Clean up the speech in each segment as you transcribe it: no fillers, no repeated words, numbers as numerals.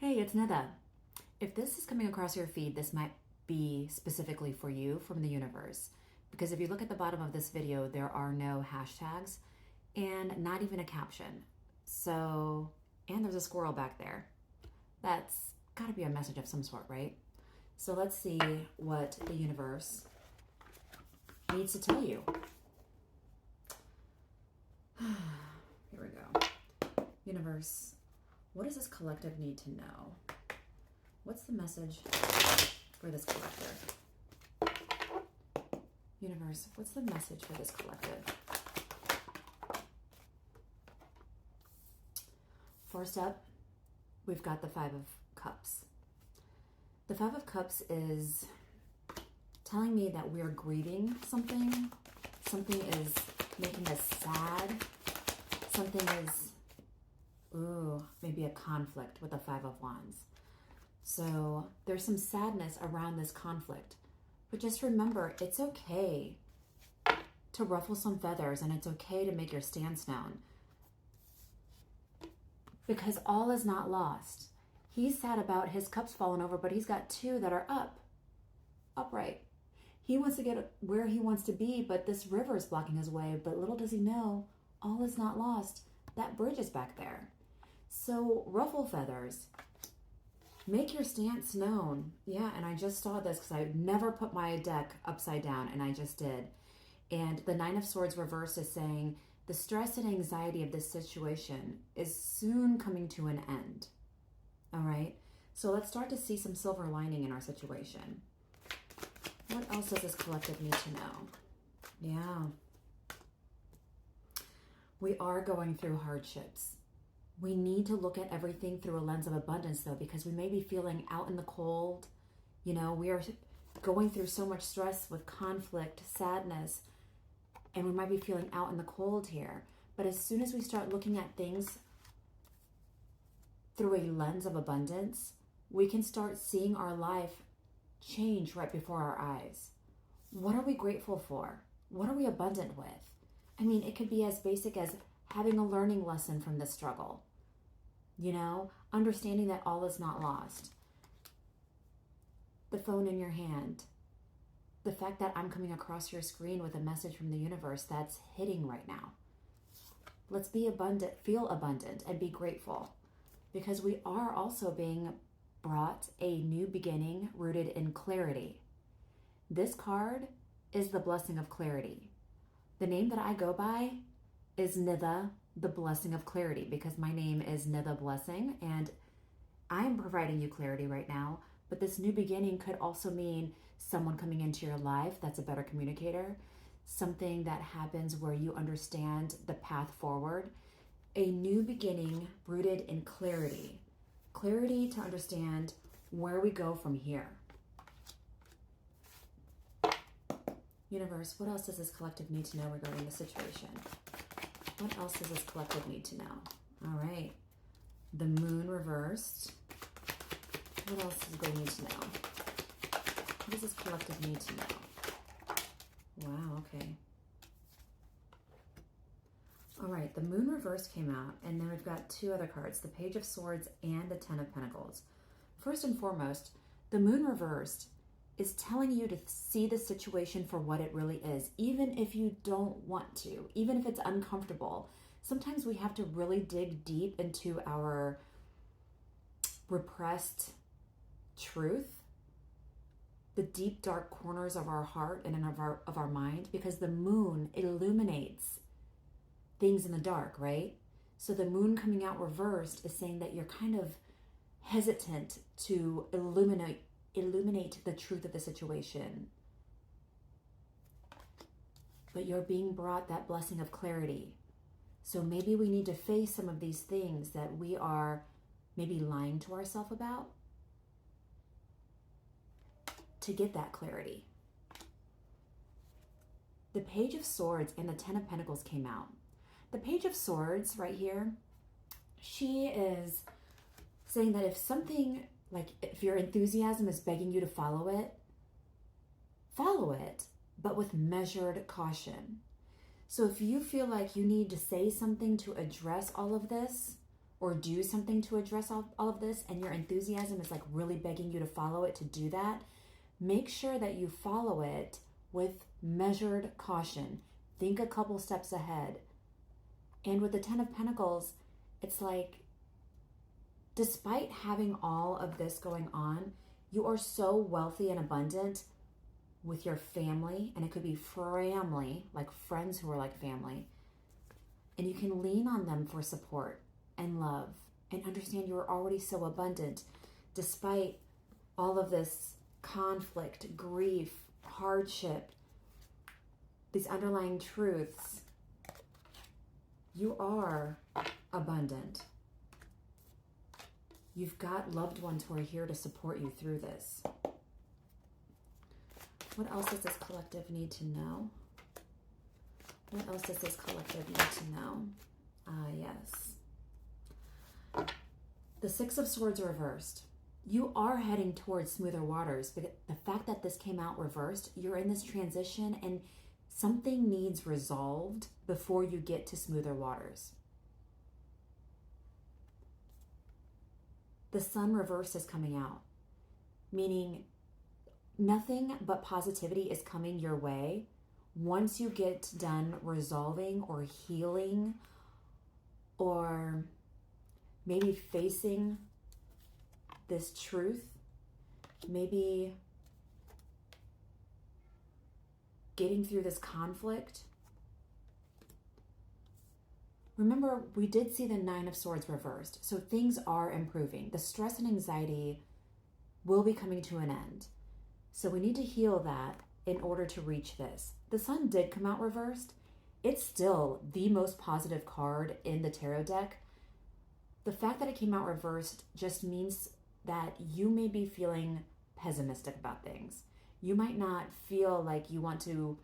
Hey, it's Nida. If this is coming across your feed, this might be specifically for you from the universe. Because if you look at the bottom of this video, there are no hashtags and not even a caption. So, and there's a squirrel back there. That's gotta be a message of some sort, right? So let's see what the universe needs to tell you. Here we go. Universe, what does this collective need to know? What's the message for this collective? Universe, what's the message for this collective? First up, we've got the Five of Cups. The Five of Cups is telling me that we're grieving something. Something is making us sad. Something is, maybe a conflict with the Five of Wands. So there's some sadness around this conflict. But just remember, it's okay to ruffle some feathers and it's okay to make your stance known. Because all is not lost. He's sad about his cups falling over, but he's got two that are upright. He wants to get where he wants to be, but this river is blocking his way. But little does he know, all is not lost. That bridge is back there. So ruffle feathers. Make your stance known. Yeah, and I just saw this because I never put my deck upside down, and I just did. And the Nine of Swords reverse is saying the stress and anxiety of this situation is soon coming to an end. All right? So let's start to see some silver lining in our situation. What else does this collective need to know? Yeah. We are going through hardships. We need to look at everything through a lens of abundance, though, because we may be feeling out in the cold. You know, we are going through so much stress with conflict, sadness, and we might be feeling out in the cold here. But as soon as we start looking at things through a lens of abundance, we can start seeing our life change right before our eyes. What are we grateful for? What are we abundant with? I mean, it could be as basic as having a learning lesson from this struggle. You know, understanding that all is not lost. The phone in your hand. The fact that I'm coming across your screen with a message from the universe that's hitting right now. Let's be abundant, feel abundant, and be grateful. Because we are also being brought a new beginning rooted in clarity. This card is the blessing of clarity. The name that I go by is Nida, the blessing of clarity, because my name is Nida Blessing, and I'm providing you clarity right now. But this new beginning could also mean someone coming into your life that's a better communicator, something that happens where you understand the path forward, a new beginning rooted in clarity. Clarity to understand where we go from here. Universe, what else does this collective need to know regarding the situation? What else does this collective need to know? All right. The moon reversed. What else does they need to know? What does this collective need to know? Wow, okay. All right, the moon reverse came out, and then we've got two other cards, the Page of Swords and the Ten of Pentacles. First and foremost, the moon reversed is telling you to see the situation for what it really is, even if you don't want to, even if it's uncomfortable. Sometimes we have to really dig deep into our repressed truth, the deep, dark corners of our heart and of our mind, because the moon illuminates things in the dark, right? So the moon coming out reversed is saying that you're kind of hesitant to illuminate the truth of the situation. But you're being brought that blessing of clarity. So maybe we need to face some of these things that we are maybe lying to ourselves about to get that clarity. The Page of Swords and the Ten of Pentacles came out. The Page of Swords right here, she is saying that if something, like if your enthusiasm is begging you to follow it, but with measured caution. So if you feel like you need to say something to address all of this, or do something to address all of this, and your enthusiasm is like really begging you to follow it to do that, make sure that you follow it with measured caution. Think a couple steps ahead. And with the Ten of Pentacles, it's like, despite having all of this going on, you are so wealthy and abundant with your family, and it could be family, like friends who are like family, and you can lean on them for support and love and understand you are already so abundant despite all of this conflict, grief, hardship, these underlying truths. You are abundant. You've got loved ones who are here to support you through this. What else does this collective need to know? What else does this collective need to know? Yes. The Six of Swords reversed. You are heading towards smoother waters, but the fact that this came out reversed, you're in this transition and something needs resolved before you get to smoother waters. The Sun reversed is coming out, meaning nothing but positivity is coming your way once you get done resolving or healing or maybe facing this truth, maybe getting through this conflict. Remember, we did see the Nine of Swords reversed, so things are improving. The stress and anxiety will be coming to an end. So we need to heal that in order to reach this. The Sun did come out reversed. It's still the most positive card in the tarot deck. The fact that it came out reversed just means that you may be feeling pessimistic about things. You might not feel like you want to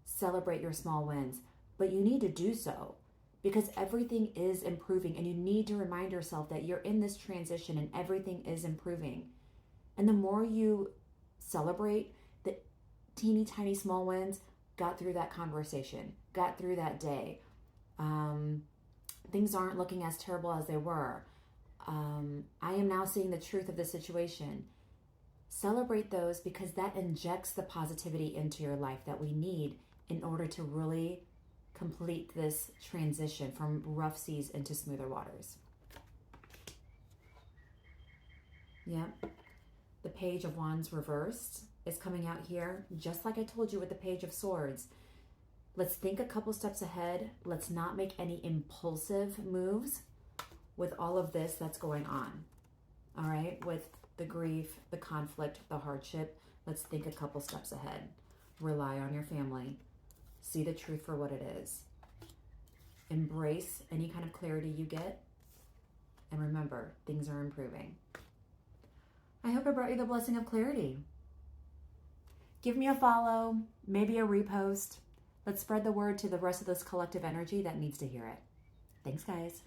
celebrate your small wins, but you need to do so because everything is improving, and you need to remind yourself that you're in this transition and everything is improving. And the more you celebrate the teeny tiny small wins, got through that conversation, got through that day, things aren't looking as terrible as they were. I am now seeing the truth of the situation. Celebrate those because that injects the positivity into your life that we need in order to really complete this transition from rough seas into smoother waters. Yep. The Page of Wands reversed is coming out here, just like I told you with the Page of Swords. Let's think a couple steps ahead. Let's not make any impulsive moves with all of this that's going on. All right? With the grief, the conflict, the hardship, let's think a couple steps ahead. Rely on your family. See the truth for what it is. Embrace any kind of clarity you get. And remember, things are improving. I hope I brought you the blessing of clarity. Give me a follow, maybe a repost. Let's spread the word to the rest of this collective energy that needs to hear it. Thanks, guys.